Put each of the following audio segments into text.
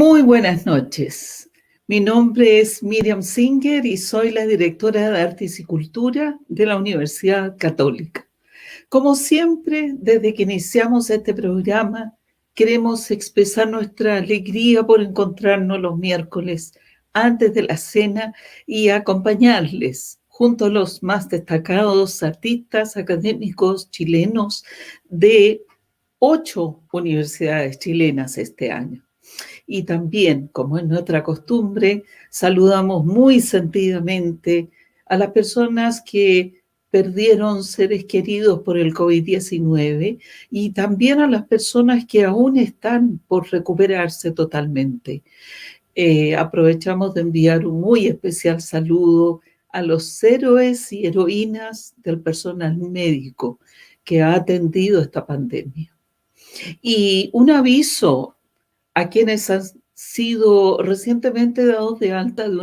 Muy buenas noches. Mi nombre es Miriam Singer y soy la directora de Artes y Cultura de la Universidad Católica. Como siempre, desde que iniciamos este programa, queremos expresar nuestra alegría por encontrarnos los miércoles antes de la cena y acompañarles junto a los más destacados artistas académicos chilenos de 8 universidades chilenas este año. Y también, como es nuestra costumbre, saludamos muy sentidamente a las personas que perdieron seres queridos por el COVID-19 y también a las personas que aún están por recuperarse totalmente. Aprovechamos de enviar un muy especial saludo a los héroes y heroínas del personal médico que ha atendido esta pandemia. Y un aviso a quienes han sido recientemente dados de alta de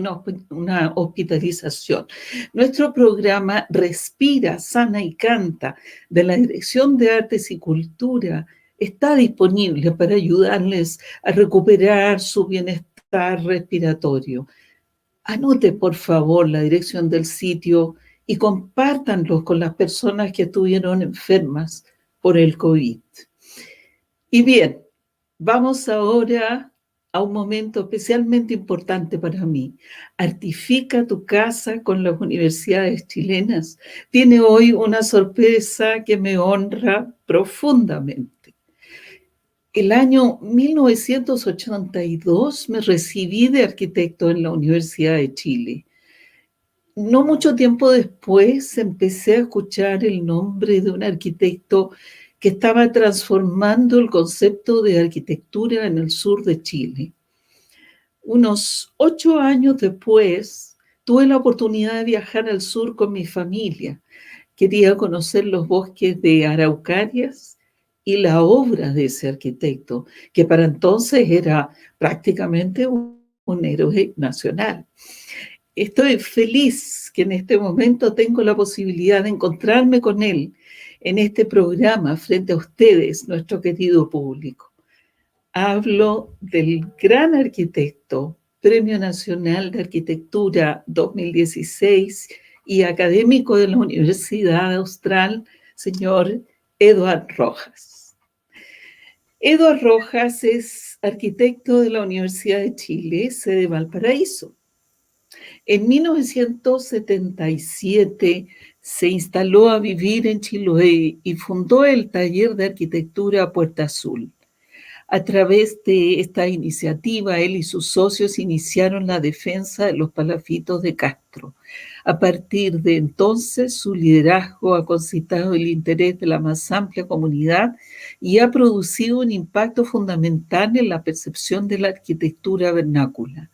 una hospitalización. Nuestro programa Respira, Sana y Canta de la Dirección de Artes y Cultura está disponible para ayudarles a recuperar su bienestar respiratorio. Anote, por favor, la dirección del sitio y compártanlo con las personas que estuvieron enfermas por el COVID. Y bien, vamos ahora a un momento especialmente importante para mí. Artifica tu casa con las universidades chilenas. Tiene hoy una sorpresa que me honra profundamente. El año 1982 me recibí de arquitecto en la Universidad de Chile. No mucho tiempo después empecé a escuchar el nombre de un arquitecto que estaba transformando el concepto de arquitectura en el sur de Chile. Unos 8 años después, tuve la oportunidad de viajar al sur con mi familia. Quería conocer los bosques de araucarias y la obra de ese arquitecto, que para entonces era prácticamente un héroe nacional. Estoy feliz que en este momento tengo la posibilidad de encontrarme con él en este programa frente a ustedes, nuestro querido público. Hablo del gran arquitecto, Premio Nacional de Arquitectura 2016 y académico de la Universidad Austral, señor Eduard Rojas. Eduard Rojas es arquitecto de la Universidad de Chile, sede Valparaíso. En 1977 se instaló a vivir en Chiloé y fundó el taller de arquitectura Puerta Azul. A través de esta iniciativa, él y sus socios iniciaron la defensa de los palafitos de Castro. A partir de entonces, su liderazgo ha concitado el interés de la más amplia comunidad y ha producido un impacto fundamental en la percepción de la arquitectura vernácula.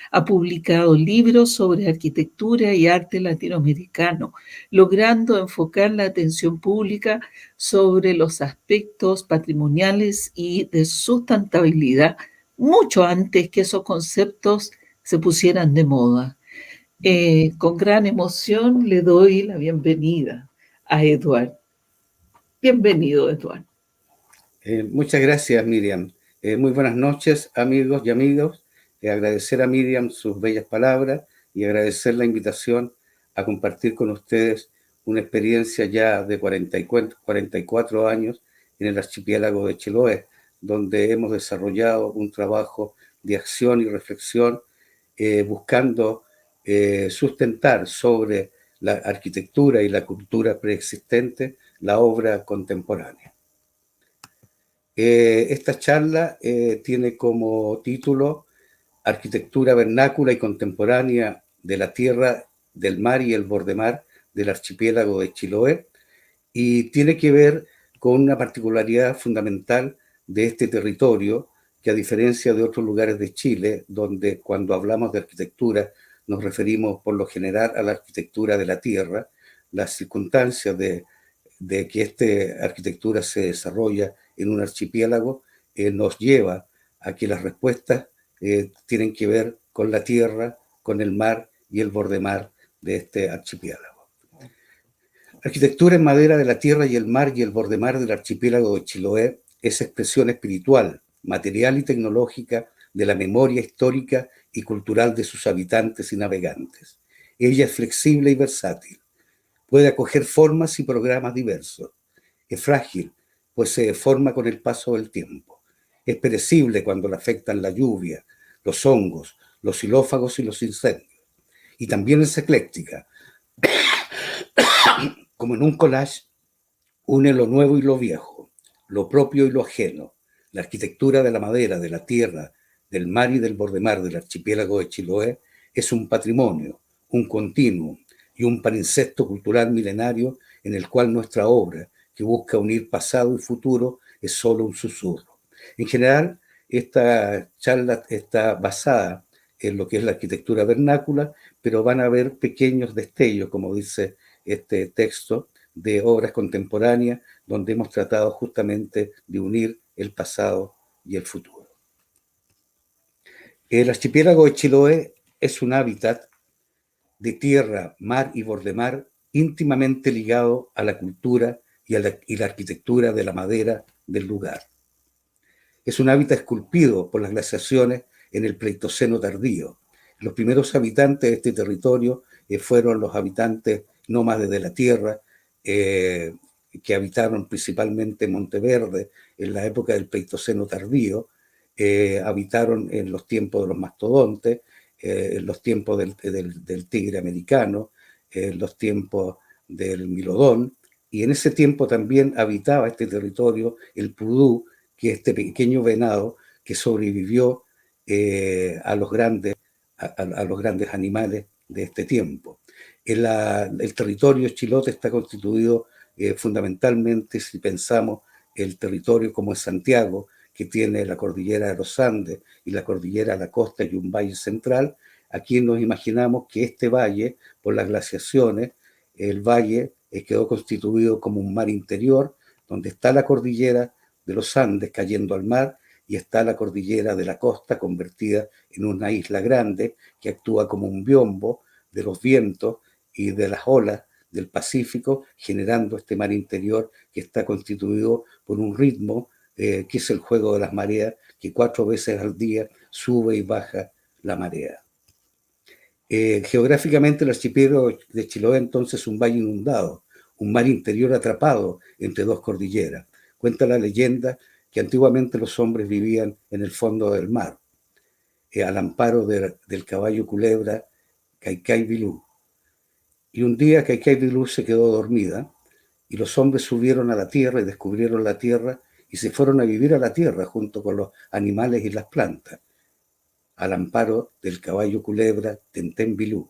Ha publicado libros sobre arquitectura y arte latinoamericano, logrando enfocar la atención pública sobre los aspectos patrimoniales y de sustentabilidad mucho antes que esos conceptos se pusieran de moda. Con gran emoción le doy la bienvenida a Eduard. Bienvenido, Eduard. Muchas gracias, Miriam. Muy buenas noches, amigos y amigas. Agradecer a Miriam sus bellas palabras y agradecer la invitación a compartir con ustedes una experiencia ya de 44 años en el archipiélago de Chiloé, donde hemos desarrollado un trabajo de acción y reflexión buscando sustentar sobre la arquitectura y la cultura preexistente la obra contemporánea. Esta charla tiene como título Arquitectura vernácula y contemporánea de la tierra, del mar y el bordemar del archipiélago de Chiloé, y tiene que ver con una particularidad fundamental de este territorio, que a diferencia de otros lugares de Chile, donde cuando hablamos de arquitectura nos referimos por lo general a la arquitectura de la tierra, las circunstancias de que esta arquitectura se desarrolla en un archipiélago nos lleva a que las respuestas tienen que ver con la tierra, con el mar y el bordemar de este archipiélago. Arquitectura en madera de la tierra y el mar y el bordemar del archipiélago de Chiloé es expresión espiritual, material y tecnológica de la memoria histórica y cultural de sus habitantes y navegantes. Ella es flexible y versátil. Puede acoger formas y programas diversos. Es frágil, pues se deforma con el paso del tiempo. Es perecible cuando le afectan la lluvia, los hongos, los xilófagos y los incendios. Y también es ecléctica. Como en un collage, une lo nuevo y lo viejo, lo propio y lo ajeno. La arquitectura de la madera, de la tierra, del mar y del bordemar del archipiélago de Chiloé es un patrimonio, un continuum y un palincesto cultural milenario en el cual nuestra obra, que busca unir pasado y futuro, es solo un susurro. En general, esta charla está basada en lo que es la arquitectura vernácula, pero van a haber pequeños destellos, como dice este texto, de obras contemporáneas donde hemos tratado justamente de unir el pasado y el futuro. El archipiélago de Chiloé es un hábitat de tierra, mar y bordemar íntimamente ligado a la cultura y la arquitectura de la madera del lugar. Es un hábitat esculpido por las glaciaciones en el Pleistoceno tardío. Los primeros habitantes de este territorio fueron los habitantes nómades de la tierra, que habitaron principalmente Monteverde en la época del Pleistoceno tardío, habitaron en los tiempos de los mastodontes, en los tiempos del tigre americano, en los tiempos del milodón, y en ese tiempo también habitaba este territorio el pudú, que es este pequeño venado que sobrevivió a los grandes animales de este tiempo. El territorio chilote está constituido fundamentalmente, si pensamos el territorio como es Santiago, que tiene la cordillera de los Andes y la cordillera de la costa y un valle central. Aquí nos imaginamos que este valle, por las glaciaciones, el valle quedó constituido como un mar interior, donde está la cordillera de los Andes cayendo al mar y está la cordillera de la costa convertida en una isla grande que actúa como un biombo de los vientos y de las olas del Pacífico, generando este mar interior que está constituido por un ritmo que es el juego de las mareas, que 4 veces al día sube y baja la marea. Geográficamente el archipiélago de Chiloé entonces es un valle inundado, un mar interior atrapado entre dos cordilleras. Cuenta la leyenda que antiguamente los hombres vivían en el fondo del mar, al amparo del caballo culebra Caicay Vilú. Y un día Caicay Vilú se quedó dormida y los hombres subieron a la tierra y descubrieron la tierra y se fueron a vivir a la tierra junto con los animales y las plantas, al amparo del caballo culebra Tentén Vilú.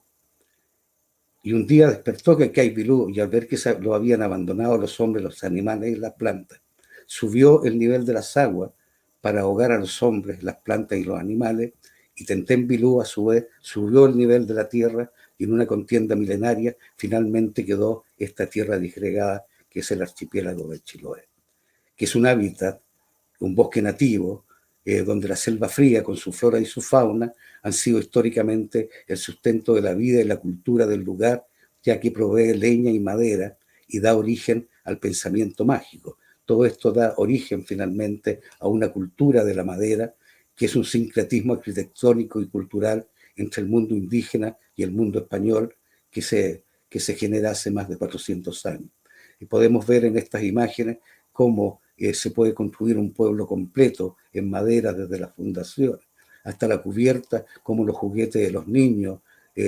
Y un día despertó Caicay Vilú y al ver que lo habían abandonado los hombres, los animales y las plantas, subió el nivel de las aguas para ahogar a los hombres, las plantas y los animales, y Tentén Vilú a su vez subió el nivel de la tierra y en una contienda milenaria finalmente quedó esta tierra disgregada que es el archipiélago de Chiloé, que es un hábitat, un bosque nativo, donde la selva fría con su flora y su fauna han sido históricamente el sustento de la vida y la cultura del lugar, ya que provee leña y madera y da origen al pensamiento mágico. Todo esto da origen finalmente a una cultura de la madera, que es un sincretismo arquitectónico y cultural entre el mundo indígena y el mundo español que se genera hace más de 400 años. Y podemos ver en estas imágenes cómo se puede construir un pueblo completo en madera desde la fundación hasta la cubierta, como los juguetes de los niños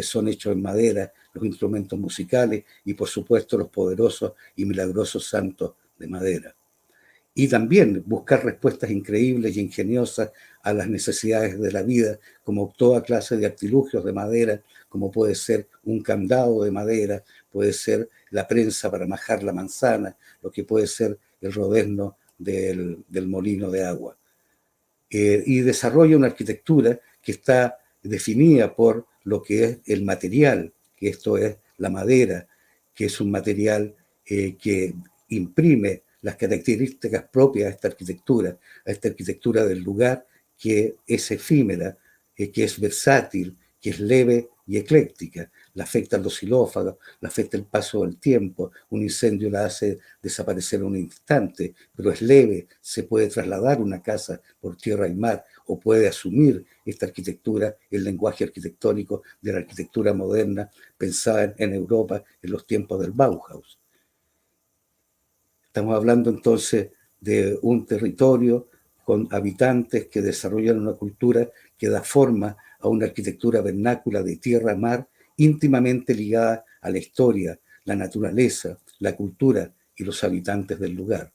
son hechos en madera, los instrumentos musicales y por supuesto los poderosos y milagrosos santos de madera. Y también buscar respuestas increíbles y ingeniosas a las necesidades de la vida, como toda clase de artilugios de madera, como puede ser un candado de madera, puede ser la prensa para majar la manzana, lo que puede ser el rodezno del molino de agua. Y desarrolla una arquitectura que está definida por lo que es el material, que esto es la madera, que es un material que imprime las características propias a esta arquitectura del lugar, que es efímera, que es versátil, que es leve y ecléctica. La afectan los xilófagos, la afecta el paso del tiempo, un incendio la hace desaparecer en un instante, pero es leve, se puede trasladar una casa por tierra y mar, o puede asumir esta arquitectura, el lenguaje arquitectónico de la arquitectura moderna pensada en Europa en los tiempos del Bauhaus. Estamos hablando entonces de un territorio con habitantes que desarrollan una cultura que da forma a una arquitectura vernácula de tierra-mar íntimamente ligada a la historia, la naturaleza, la cultura y los habitantes del lugar.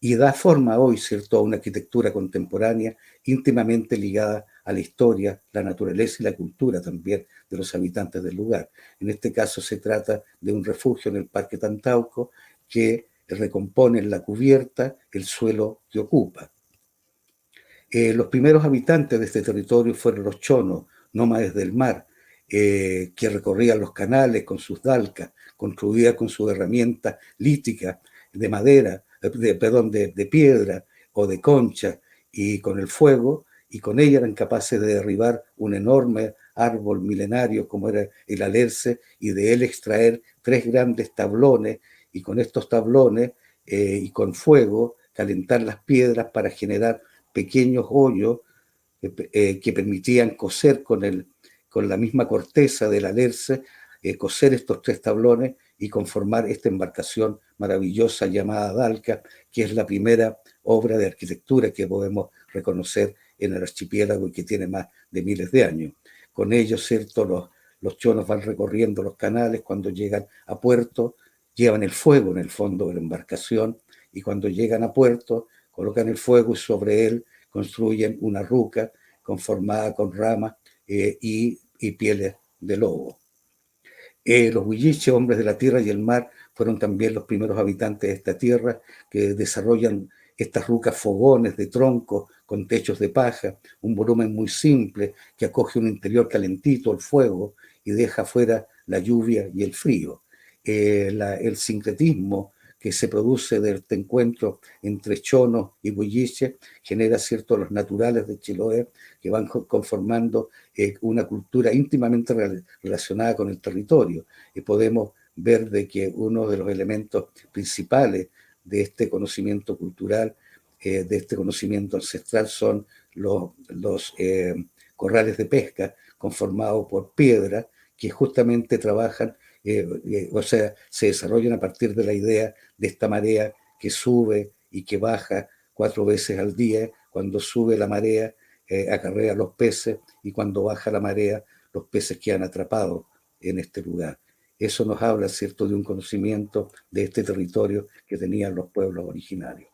Y da forma hoy, ¿cierto?, a una arquitectura contemporánea íntimamente ligada a la historia, la naturaleza y la cultura también de los habitantes del lugar. En este caso se trata de un refugio en el Parque Tantauco que recompone en la cubierta el suelo que ocupa. Los primeros habitantes de este territorio fueron los chonos, nómades del mar, que recorrían los canales con sus dalcas, construidas con sus herramientas líticas de madera, de piedra o de concha, y con el fuego, y con ella eran capaces de derribar un enorme árbol milenario como era el alerce, y de él extraer 3 grandes tablones, y con estos tablones y con fuego calentar las piedras para generar pequeños hoyos que permitían coser con la misma corteza del alerce, coser estos 3 tablones y conformar esta embarcación maravillosa llamada Dalca, que es la primera obra de arquitectura que podemos reconocer en el archipiélago y que tiene más de miles de años. Con ellos, ¿cierto?, los chonos van recorriendo los canales, cuando llegan a puerto, llevan el fuego en el fondo de la embarcación, y cuando llegan a puerto, colocan el fuego y sobre él construyen una ruca conformada con ramas y pieles de lobo. Los huilliches, hombres de la tierra y el mar, fueron también los primeros habitantes de esta tierra, que desarrollan estas rucas fogones de tronco con techos de paja, un volumen muy simple que acoge un interior calentito, el fuego, y deja fuera la lluvia y el frío. El sincretismo que se produce de este encuentro entre chonos y huilliches genera, ¿cierto?, los naturales de Chiloé, que van conformando una cultura íntimamente relacionada con el territorio. Y podemos ver de que uno de los elementos principales de este conocimiento cultural, de este conocimiento ancestral, son los corrales de pesca conformados por piedra que justamente trabajan, o sea, se desarrollan a partir de la idea de esta marea que sube y que baja 4 veces al día. Cuando sube la marea, acarrea los peces, y cuando baja la marea, los peces quedan atrapados en este lugar. Eso nos habla, ¿cierto?, de un conocimiento de este territorio que tenían los pueblos originarios.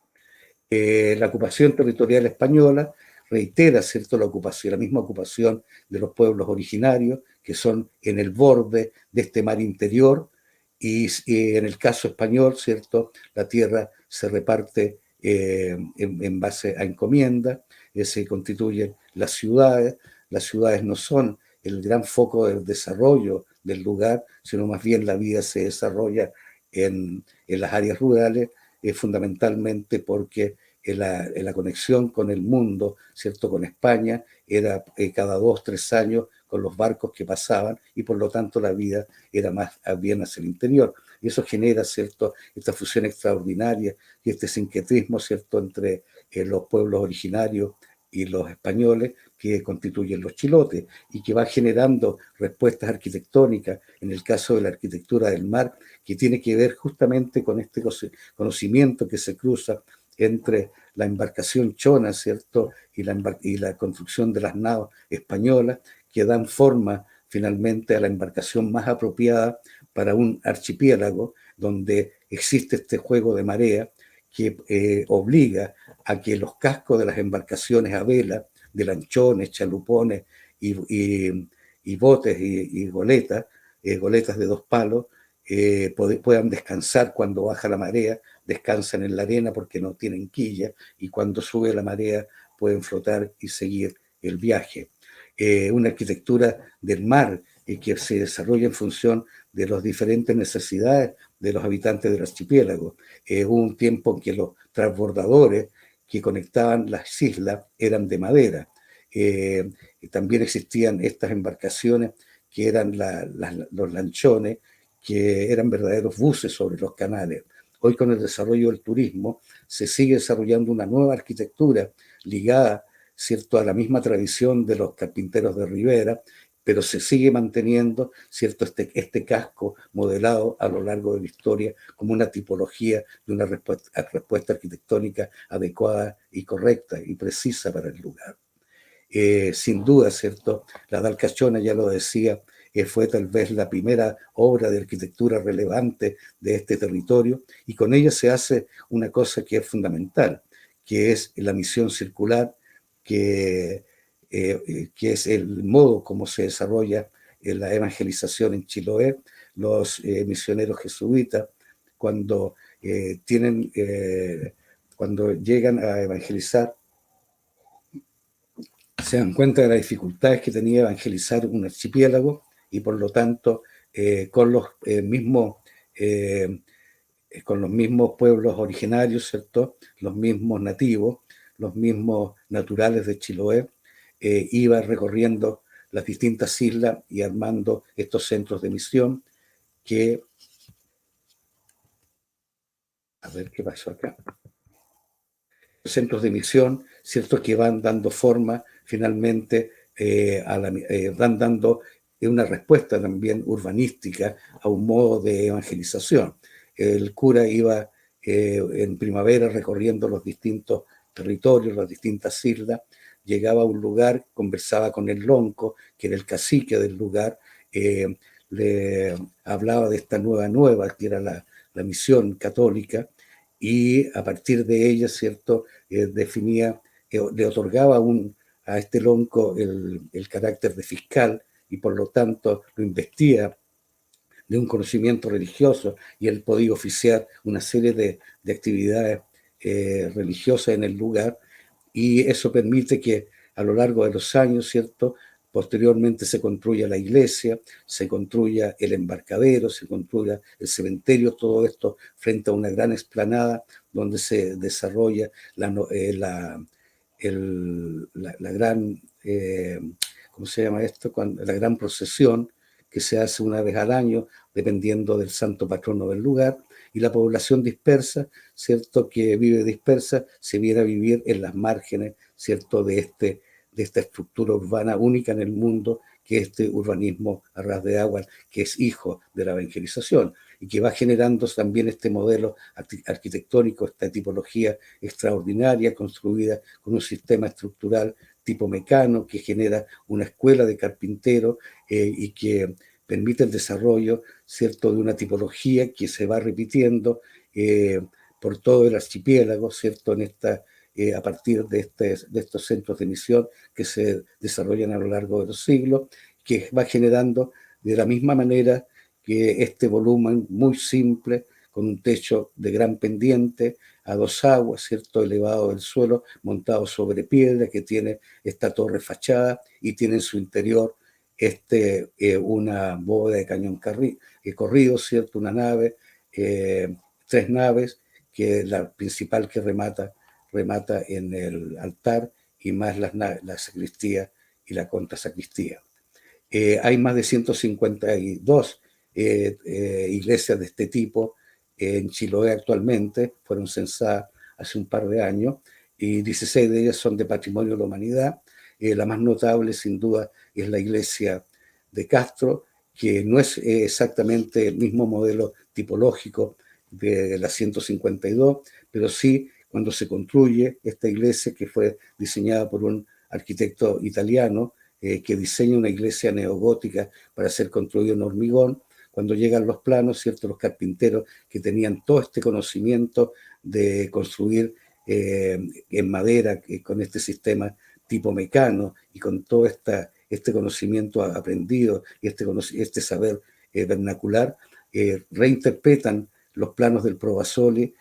La ocupación territorial española reitera, ¿cierto?, la misma ocupación de los pueblos originarios, que son en el borde de este mar interior, y en el caso español, ¿cierto?, la tierra se reparte en base a encomienda, se constituyen las ciudades. Las ciudades no son el gran foco del desarrollo del lugar, sino más bien la vida se desarrolla en las áreas rurales, fundamentalmente porque la conexión con el mundo, ¿cierto?, con España, era cada 2 o 3 años con los barcos que pasaban, y por lo tanto la vida era más bien hacia el interior. Y eso genera, ¿cierto?, esta fusión extraordinaria y este sincretismo, ¿cierto?, entre los pueblos originarios y los españoles, que constituyen los chilotes, y que va generando respuestas arquitectónicas, en el caso de la arquitectura del mar, que tiene que ver justamente con este conocimiento que se cruza entre la embarcación chona, ¿cierto?, y la construcción de las naves españolas, que dan forma finalmente a la embarcación más apropiada para un archipiélago donde existe este juego de marea que obliga a que los cascos de las embarcaciones a vela, de lanchones, chalupones y botes y goletas, goletas de 2 palos, puedan descansar cuando baja la marea, descansan en la arena porque no tienen quilla, y cuando sube la marea pueden flotar y seguir el viaje. Una arquitectura del mar que se desarrolla en función de las diferentes necesidades de los habitantes del archipiélago. Hubo un tiempo en que los transbordadores que conectaban las islas eran de madera. También existían estas embarcaciones que eran los lanchones, que eran verdaderos buses sobre los canales. Hoy, con el desarrollo del turismo, se sigue desarrollando una nueva arquitectura ligada, ¿cierto?, a la misma tradición de los carpinteros de Rivera, pero se sigue manteniendo, ¿cierto?, este casco modelado a lo largo de la historia como una tipología de una respuesta arquitectónica adecuada y correcta y precisa para el lugar. Sin duda, ¿cierto? La Dal Cachona, ya lo decía, fue tal vez la primera obra de arquitectura relevante de este territorio, y con ella se hace una cosa que es fundamental, que es la misión circular, que es el modo como se desarrolla la evangelización en Chiloé. Los misioneros jesuitas, cuando, cuando llegan a evangelizar, se dan cuenta de las dificultades que tenía evangelizar un archipiélago, y por lo tanto con con los mismos pueblos originarios, ¿cierto?, los mismos nativos, los mismos naturales de Chiloé, iba recorriendo las distintas islas y armando estos centros de misión que... A ver qué pasó acá. Centros de misión, ¿cierto?, que van dando forma finalmente, van dando una respuesta también urbanística a un modo de evangelización. El cura iba en primavera recorriendo los distintos territorios, las distintas islas, llegaba a un lugar, conversaba con el lonco, que era el cacique del lugar, le hablaba de esta nueva, que era la misión católica, y a partir de ella, ¿cierto?, definía, le otorgaba a este lonco el carácter de fiscal, y por lo tanto lo investía de un conocimiento religioso, y él podía oficiar una serie de actividades religiosas en el lugar, y eso permite que a lo largo de los años, ¿cierto?, posteriormente se construya la iglesia, se construya el embarcadero, se construya el cementerio, todo esto frente a una gran explanada donde se desarrolla la gran, ¿cómo se llama esto?, la gran procesión que se hace una vez al año, dependiendo del santo patrono del lugar, y la población dispersa, ¿cierto?, que vive dispersa, se viene a vivir en las márgenes, ¿cierto?, de esta estructura urbana única en el mundo, que es este urbanismo a ras de agua, que es hijo de la evangelización, y que va generando también este modelo arquitectónico, esta tipología extraordinaria, construida con un sistema estructural tipo Mecano, que genera una escuela de carpinteros y que permite el desarrollo, ¿cierto?, de una tipología que se va repitiendo por todo el archipiélago, ¿cierto?, a partir de estos centros de misión que se desarrollan a lo largo de los siglos, que va generando de la misma manera que este volumen muy simple, con un techo de gran pendiente, a dos aguas, ¿cierto?, elevado del suelo, montado sobre piedra, que tiene esta torre fachada y tiene en su interior una bóveda de cañón corrido, ¿cierto?, una nave, tres naves, que la principal que remata en el altar, y más la sacristía y la contrasacristía. Hay más de 152 iglesias de este tipo en Chiloé actualmente, fueron censadas hace un par de años, y 16 de ellas son de Patrimonio de la Humanidad. La más notable, sin duda, es la iglesia de Castro, que no es exactamente el mismo modelo tipológico de la 152, pero sí, cuando se construye esta iglesia, que fue diseñada por un arquitecto italiano, que diseña una iglesia neogótica para ser construida en hormigón, cuando llegan los planos, ¿cierto?, los carpinteros que tenían todo este conocimiento de construir en madera, con este sistema tipo Mecano, y con todo este conocimiento aprendido y este saber vernacular, reinterpretan los planos del Provasoli,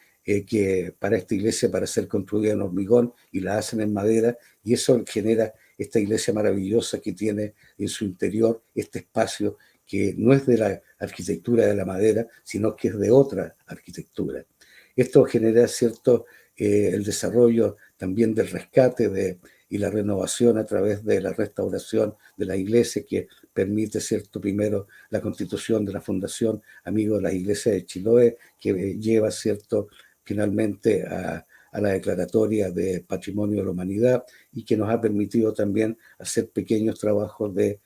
que para esta iglesia, para ser construida en hormigón, y la hacen en madera, y eso genera esta iglesia maravillosa que tiene en su interior este espacio que no es de la arquitectura de la madera, sino que es de otra arquitectura. Esto genera, ¿cierto?, el desarrollo también del rescate y la renovación a través de la restauración de la iglesia, que permite, ¿cierto?, primero la constitución de la Fundación Amigos de las Iglesias de Chiloé, que lleva, ¿cierto?, finalmente a la declaratoria de Patrimonio de la Humanidad y que nos ha permitido también hacer pequeños trabajos de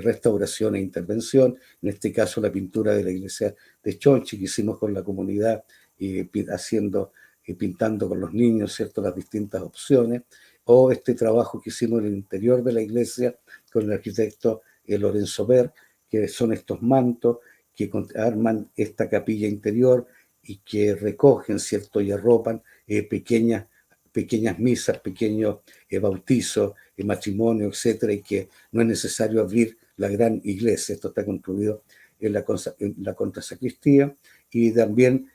restauración e intervención, en este caso la pintura de la iglesia de Chonchi que hicimos con la comunidad, pintando con los niños, ¿cierto?, las distintas opciones, o este trabajo que hicimos en el interior de la iglesia con el arquitecto Lorenzo Ver, que son estos mantos que arman esta capilla interior y que recogen, ¿cierto?, y arropan pequeñas misas, pequeños bautizos, matrimonio, etcétera, y que no es necesario abrir la gran iglesia. Esto está construido en la contrasacristía y también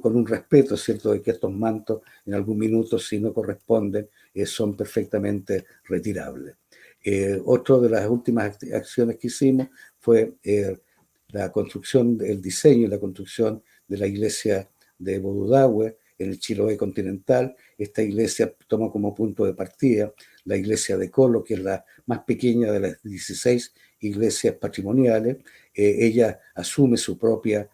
con un respeto, ¿cierto?, de que estos mantos en algún minuto, si no corresponden, son perfectamente retirables. Otra de las últimas acciones que hicimos fue la construcción, el diseño y la construcción de la iglesia de Bodudahue en el Chiloé continental. Esta iglesia toma como punto de partida la iglesia de Colo, que es la más pequeña de las 16 iglesias patrimoniales. Ella asume su propia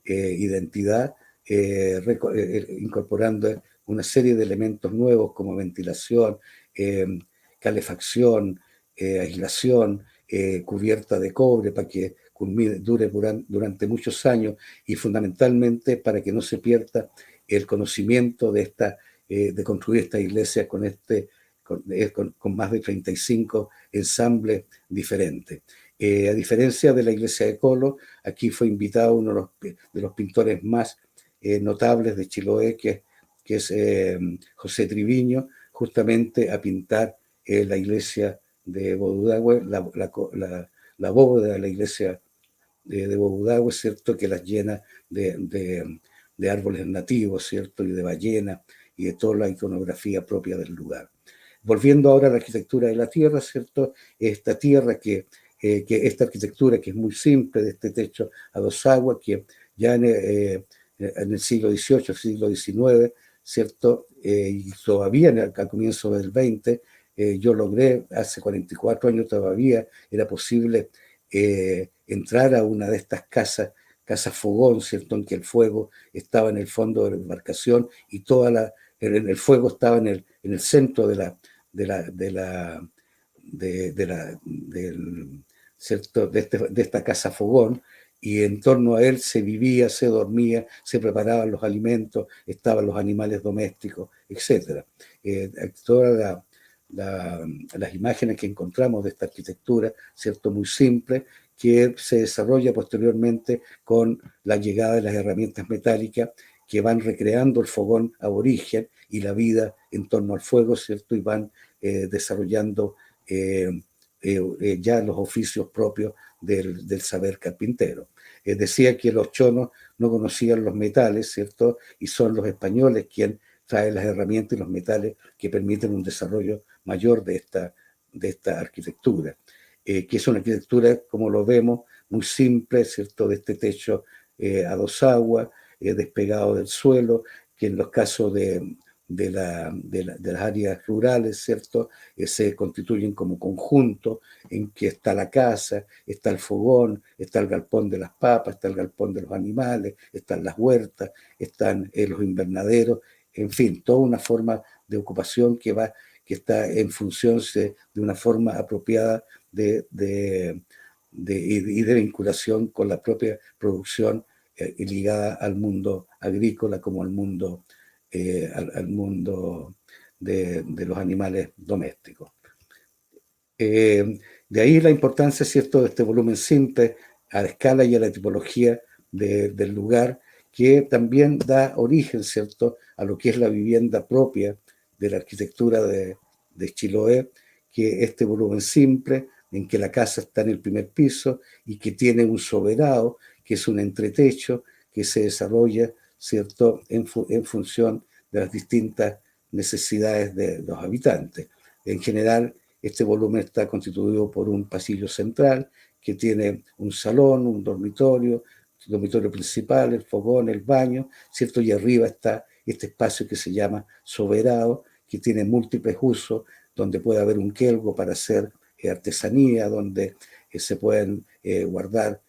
identidad, incorporando una serie de elementos nuevos como ventilación, calefacción, aislación, cubierta de cobre para que dure durante muchos años y fundamentalmente para que no se pierda el conocimiento de construir esta iglesia con más de 35 ensambles diferentes. A diferencia de la iglesia de Colo, aquí fue invitado uno de los pintores más notables de Chiloé, que es José Triviño, justamente a pintar la iglesia de Bodudahue, la bóveda de la iglesia de Bodudahue, ¿cierto?, que las llena de árboles nativos, ¿cierto?, y de ballenas y de toda la iconografía propia del lugar. Volviendo ahora a la arquitectura de la tierra, ¿cierto?, esta arquitectura que es muy simple, de este techo a dos aguas, que ya en el siglo XVIII, siglo XIX, ¿cierto?, y todavía al comienzo del XX, yo logré, hace 44 años todavía, era posible entrar a una de estas casas fogón, ¿cierto?, en que el fuego estaba en el fondo de la embarcación y el fuego estaba en el centro ¿cierto?, de esta casa fogón, y en torno a él se vivía, se dormía, se preparaban los alimentos, estaban los animales domésticos, etc. Todas las imágenes que encontramos de esta arquitectura, ¿cierto?, muy simple, que se desarrolla posteriormente con la llegada de las herramientas metálicas que van recreando el fogón aborigen y la vida en torno al fuego, ¿cierto?, y van desarrollando ya los oficios propios del saber carpintero. Decía que los chonos no conocían los metales, ¿cierto?, y son los españoles quienes traen las herramientas y los metales que permiten un desarrollo mayor de esta arquitectura, que es una arquitectura, como lo vemos, muy simple, ¿cierto?, de este techo a dos aguas, despegado del suelo, que en los casos de las áreas rurales, ¿cierto?, se constituyen como conjunto en que está la casa, está el fogón, está el galpón de las papas, está el galpón de los animales, están las huertas, están los invernaderos, en fin, toda una forma de ocupación que está en función de una forma apropiada y de vinculación con la propia producción ligada al mundo agrícola como al mundo de los animales domésticos. De ahí la importancia, ¿cierto?, de este volumen simple a la escala y a la tipología del lugar, que también da origen, ¿cierto?, a lo que es la vivienda propia de la arquitectura de Chiloé, que este volumen simple, en que la casa está en el primer piso y que tiene un soberano, que es un entretecho que se desarrolla, ¿cierto?, en función de las distintas necesidades de los habitantes. En general, este volumen está constituido por un pasillo central que tiene un salón, un dormitorio principal, el fogón, el baño, ¿cierto? Y arriba está este espacio que se llama soberano, que tiene múltiples usos, donde puede haber un quelgo para hacer artesanía, donde se pueden guardar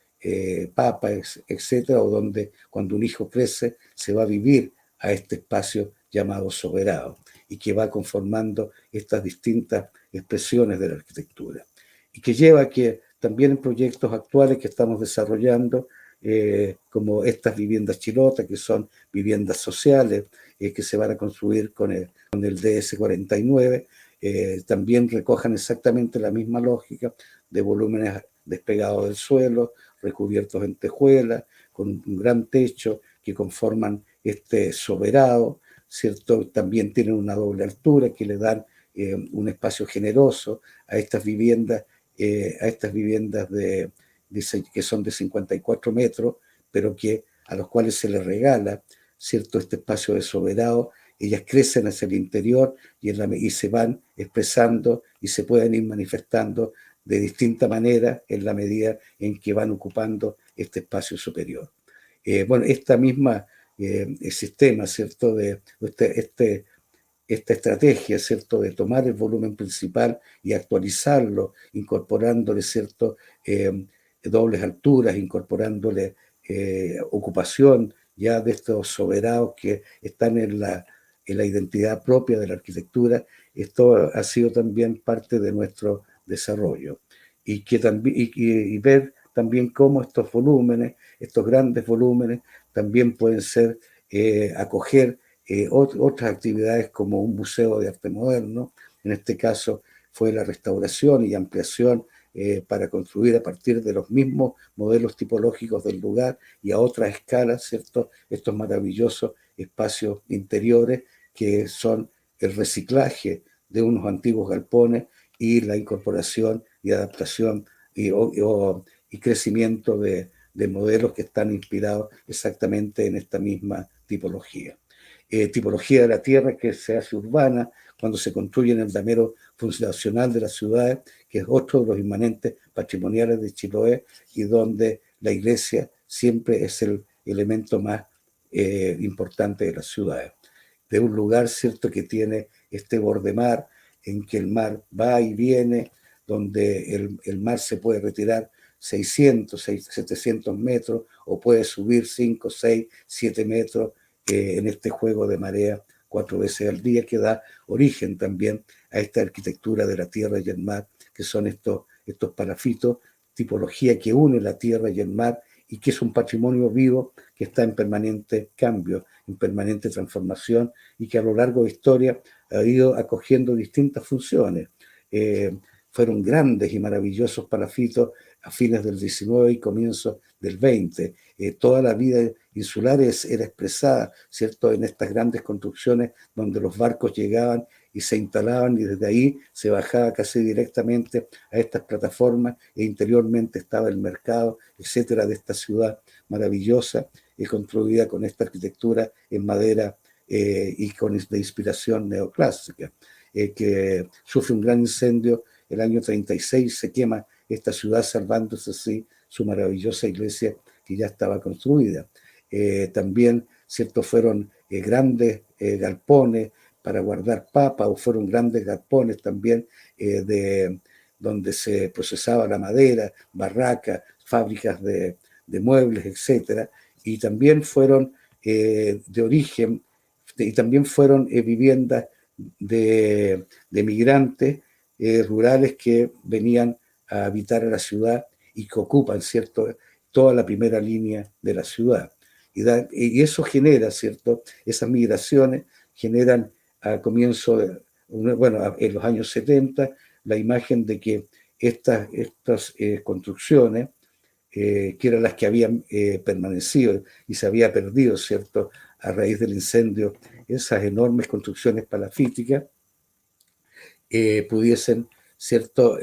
papas, etcétera, o donde cuando un hijo crece se va a vivir a este espacio llamado soberano y que va conformando estas distintas expresiones de la arquitectura. Y que lleva a que también en proyectos actuales que estamos desarrollando, como estas viviendas chilotas, que son viviendas sociales, que se van a construir con el DS49, también recojan exactamente la misma lógica de volúmenes despegados del suelo, recubiertos en tejuelas, con un gran techo que conforman este soberano, ¿cierto? También tienen una doble altura que le dan un espacio generoso a estas viviendas, que son de 54 metros, pero a los cuales se les regala, ¿cierto?, este espacio de soberano. Ellas crecen hacia el interior y se van expresando y se pueden ir manifestando de distinta manera en la medida en que van ocupando este espacio superior. Bueno, esta misma sistema, ¿cierto?, esta estrategia, ¿cierto?, de tomar el volumen principal y actualizarlo, incorporándole, ¿cierto?, dobles alturas, incorporándole ocupación ya de estos soberanos que están en la identidad propia de la arquitectura. Esto ha sido también parte de nuestro desarrollo. Y ver también cómo estos volúmenes, estos grandes volúmenes, también pueden ser, acoger otras actividades como un museo de arte moderno. En este caso fue la restauración y ampliación para construir a partir de los mismos modelos tipológicos del lugar y a otras escalas, ¿cierto?, estos maravillosos espacios interiores que son el reciclaje de unos antiguos galpones y la incorporación y adaptación y crecimiento de modelos que están inspirados exactamente en esta misma tipología. Tipología de la tierra que se hace urbana cuando se construye en el damero fundacional de las ciudades, que es otro de los inmanentes patrimoniales de Chiloé y donde la iglesia siempre es el elemento más importante de las ciudades. De un lugar, ¿cierto?, que tiene este borde mar, en que el mar va y viene, donde el mar se puede retirar 600, 700 metros o puede subir 5, 6, 7 metros en este juego de marea 4 veces al día, que da origen también a esta arquitectura de la tierra y el mar, que son estos palafitos, tipología que une la tierra y el mar y que es un patrimonio vivo que está en permanente cambio, en permanente transformación y que a lo largo de historia ha ido acogiendo distintas funciones. Fueron grandes y maravillosos palafitos a fines del XIX y comienzos del XX. Toda la vida insular era expresada, ¿cierto?, en estas grandes construcciones donde los barcos llegaban y se instalaban y desde ahí se bajaba casi directamente a estas plataformas e interiormente estaba el mercado, etcétera, de esta ciudad maravillosa construida con esta arquitectura en madera y de inspiración neoclásica, que sufre un gran incendio el año 36, se quema esta ciudad salvándose así su maravillosa iglesia que ya estaba construida. También, ¿cierto?, fueron grandes galpones para guardar papas, o fueron grandes galpones también donde se procesaba la madera, barracas, fábricas de muebles, etcétera, y también fueron de origen, y también fueron viviendas de migrantes rurales que venían a habitar a la ciudad y que ocupan, ¿cierto?, toda la primera línea de la ciudad. Y eso genera, ¿cierto?, esas migraciones generan a comienzo, en los años 70, la imagen de que estas construcciones, que eran las que habían permanecido y se había perdido, ¿cierto?, a raíz del incendio, esas enormes construcciones palafíticas, pudiesen, ¿cierto?,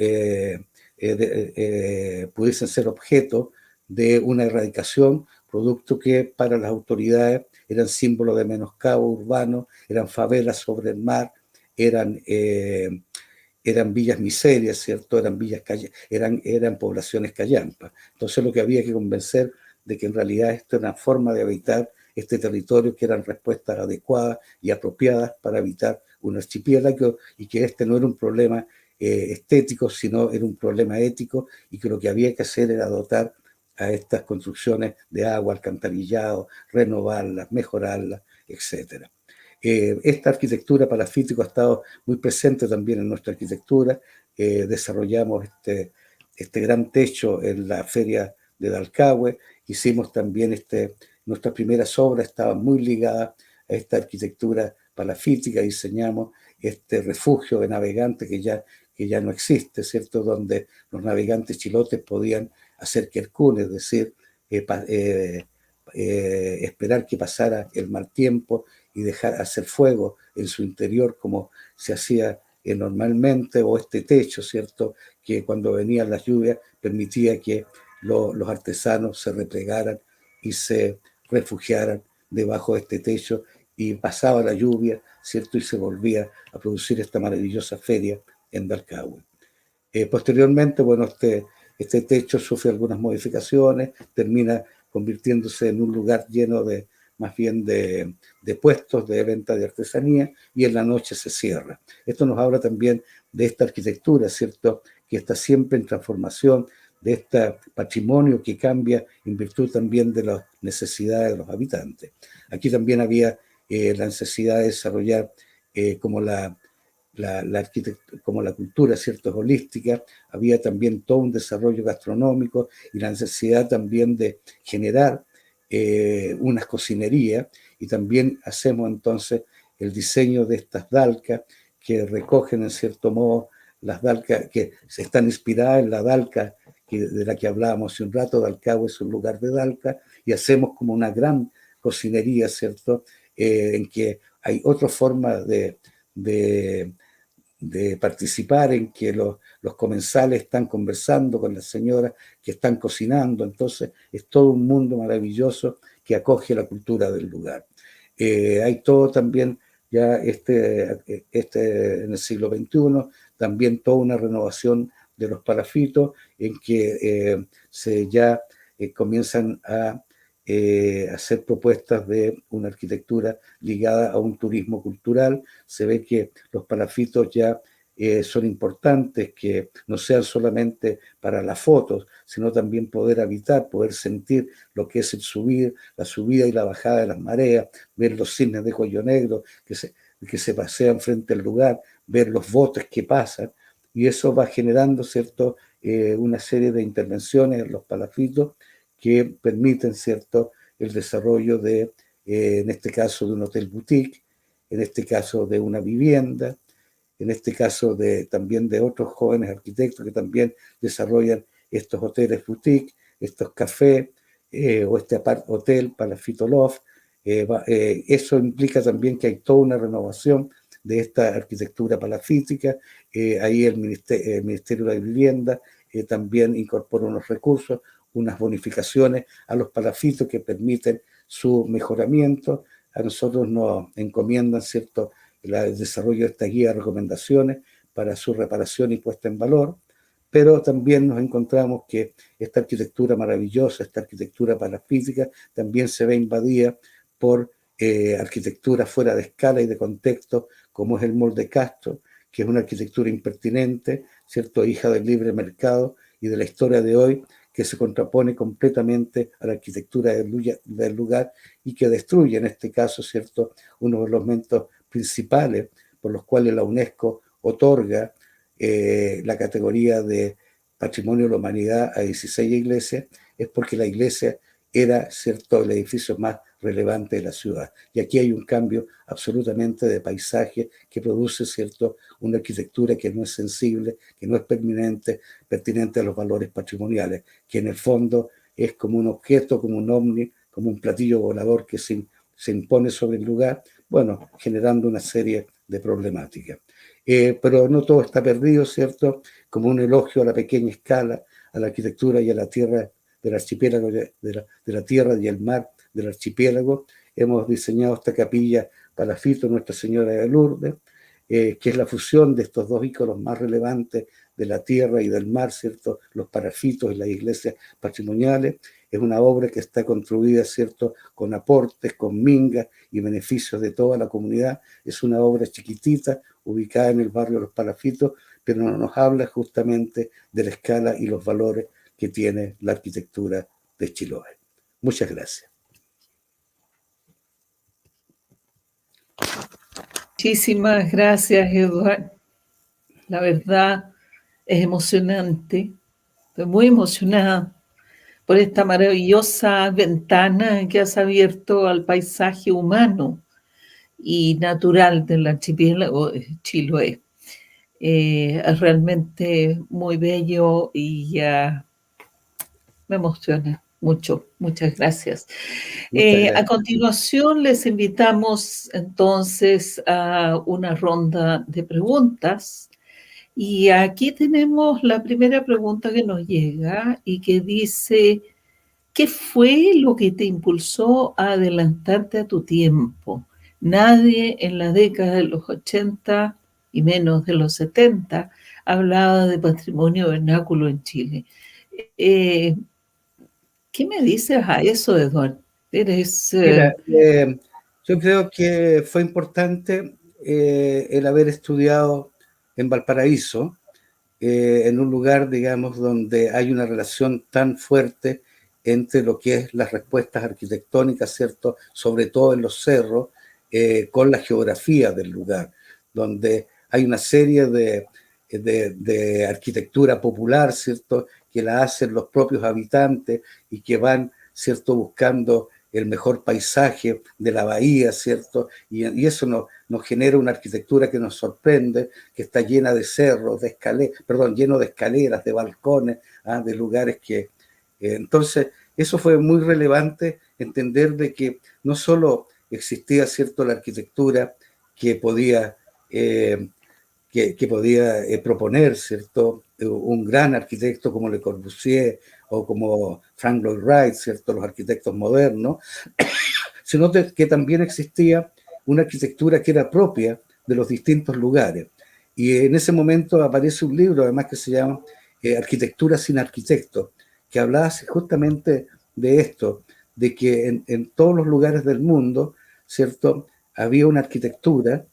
pudiesen ser objeto de una erradicación, producto que para las autoridades eran símbolos de menoscabo urbano, eran favelas sobre el mar, eran villas miserias, ¿cierto? Eran poblaciones callampas. Entonces lo que había que convencer de que en realidad esto era una forma de habitar este territorio, que eran respuestas adecuadas y apropiadas para habitar un archipiélago y que este no era un problema estético, sino era un problema ético, y que lo que había que hacer era dotar a estas construcciones de agua, alcantarillado, renovarlas, mejorarlas, etcétera. Esta arquitectura palafítica ha estado muy presente también en nuestra arquitectura. Desarrollamos este gran techo en la feria de Dalcahue. Hicimos también nuestras primeras obras estaban muy ligadas a esta arquitectura palafítica. Diseñamos este refugio de navegantes que ya no existe, ¿cierto? Donde los navegantes chilotes podían hacer quercún, es decir, esperar que pasara el mal tiempo y dejar hacer fuego en su interior como se hacía normalmente, o este techo, ¿cierto? Que cuando venían las lluvias permitía que los artesanos se replegaran y se refugiaran debajo de este techo, y pasaba la lluvia, ¿cierto? Y se volvía a producir esta maravillosa feria en Dalcahue. Posteriormente, bueno, este techo sufre algunas modificaciones, termina convirtiéndose en un lugar lleno de, más bien de puestos de venta de artesanía, y en la noche se cierra. Esto nos habla también de esta arquitectura, ¿cierto?, que está siempre en transformación, de este patrimonio que cambia en virtud también de las necesidades de los habitantes. Aquí también había la necesidad de desarrollar como como la cultura, ¿cierto?, es holística. Había también todo un desarrollo gastronómico y la necesidad también de generar unas cocinerías, y también hacemos entonces el diseño de estas dalcas que recogen en cierto modo las dalcas que se están inspiradas en la dalca de la que hablábamos hace un rato. Dalcahue es un lugar de dalca, y hacemos como una gran cocinería, ¿cierto?, en que hay otra forma de participar, en que los comensales están conversando con las señoras que están cocinando. Entonces es todo un mundo maravilloso que acoge la cultura del lugar. Hay todo también ya en el siglo XXI, también toda una renovación de los palafitos, en que ya comienzan a hacer propuestas de una arquitectura ligada a un turismo cultural. Se ve que los palafitos ya son importantes, que no sean solamente para las fotos, sino también poder habitar, poder sentir lo que es la subida y la bajada de las mareas, ver los cisnes de cuello negro que se pasean frente al lugar, ver los botes que pasan, y eso va generando, ¿cierto?, una serie de intervenciones en los palafitos que permiten, ¿cierto?, el desarrollo en este caso, de un hotel boutique, en este caso de una vivienda, en este caso también de otros jóvenes arquitectos que también desarrollan estos hoteles boutique, estos cafés, o este hotel Palafito Loft. Eso implica también que hay toda una renovación de esta arquitectura palafítica. Ahí el Ministerio de la Vivienda también incorpora unos recursos, unas bonificaciones a los palafitos que permiten su mejoramiento. A nosotros nos encomiendan, ¿cierto?, el desarrollo de esta guía de recomendaciones para su reparación y puesta en valor, pero también nos encontramos que esta arquitectura maravillosa, esta arquitectura palafítica, también se ve invadida por arquitectura fuera de escala y de contexto, como es el Molde Castro, que es una arquitectura impertinente, ¿cierto?, hija del libre mercado y de la historia de hoy, que se contrapone completamente a la arquitectura del lugar, y que destruye, en este caso, ¿cierto?, uno de los elementos principales por los cuales la UNESCO otorga la categoría de Patrimonio de la Humanidad a 16 iglesias, es porque la iglesia era, ¿cierto?, el edificio más relevante de la ciudad. Y aquí hay un cambio absolutamente de paisaje que produce, ¿cierto?, una arquitectura que no es sensible, que no es pertinente a los valores patrimoniales, que en el fondo es como un objeto, como un ovni, como un platillo volador que se impone sobre el lugar, bueno, generando una serie de problemáticas. Pero no todo está perdido, ¿cierto? Como un elogio a la pequeña escala, a la arquitectura y a la tierra del archipiélago, de la tierra y el mar del archipiélago, hemos diseñado esta capilla Palafito Nuestra Señora de Lourdes, que es la fusión de estos dos íconos más relevantes de la tierra y del mar, ¿cierto?, los palafitos y las iglesias patrimoniales. es una obra que está construida, ¿cierto?, con aportes, con mingas y beneficios de toda la comunidad. Es una obra chiquitita, ubicada en el barrio Los Palafitos, pero nos habla justamente de la escala y los valores que tiene la arquitectura de Chiloé. Muchas gracias. Muchísimas gracias, Eduardo. La verdad es emocionante. Estoy muy emocionada por esta maravillosa ventana que has abierto al paisaje humano y natural del archipiélago de Chiloé. Es realmente muy bello y me emociona mucho. Muchas gracias. Muchas A gracias. continuación, les invitamos entonces a una ronda de preguntas. Y aquí tenemos la primera pregunta que nos llega y que dice, ¿qué fue lo que te impulsó a adelantarte a tu tiempo? Nadie en la década de los 80 y menos de los 70 hablaba de patrimonio vernáculo en Chile. Eh, ¿Qué me dices a eso, Eduardo? Eres... Mira, yo creo que fue importante el haber estudiado en Valparaíso, en un lugar, digamos, donde hay una relación tan fuerte entre lo que es las respuestas arquitectónicas, ¿cierto? Sobre todo en los cerros, con la geografía del lugar, donde hay una serie de arquitectura popular, ¿cierto? Que la hacen los propios habitantes y que van, ¿cierto? Buscando el mejor paisaje de la bahía, ¿cierto? Y eso nos genera una arquitectura que nos sorprende, que está llena de cerros, de escaleras, perdón, lleno de escaleras, de balcones, de lugares que... entonces, eso fue muy relevante, entender de que no solo existía, ¿cierto?, la arquitectura que podía, que podía proponer, ¿cierto?, un gran arquitecto como Le Corbusier o como Frank Lloyd Wright, ¿cierto?, los arquitectos modernos, sino que también existía una arquitectura que era propia de los distintos lugares. Y en ese momento aparece un libro, además, que se llama Arquitectura sin arquitectos, que hablaba justamente de esto, de que en todos los lugares del mundo, ¿cierto?, había una arquitectura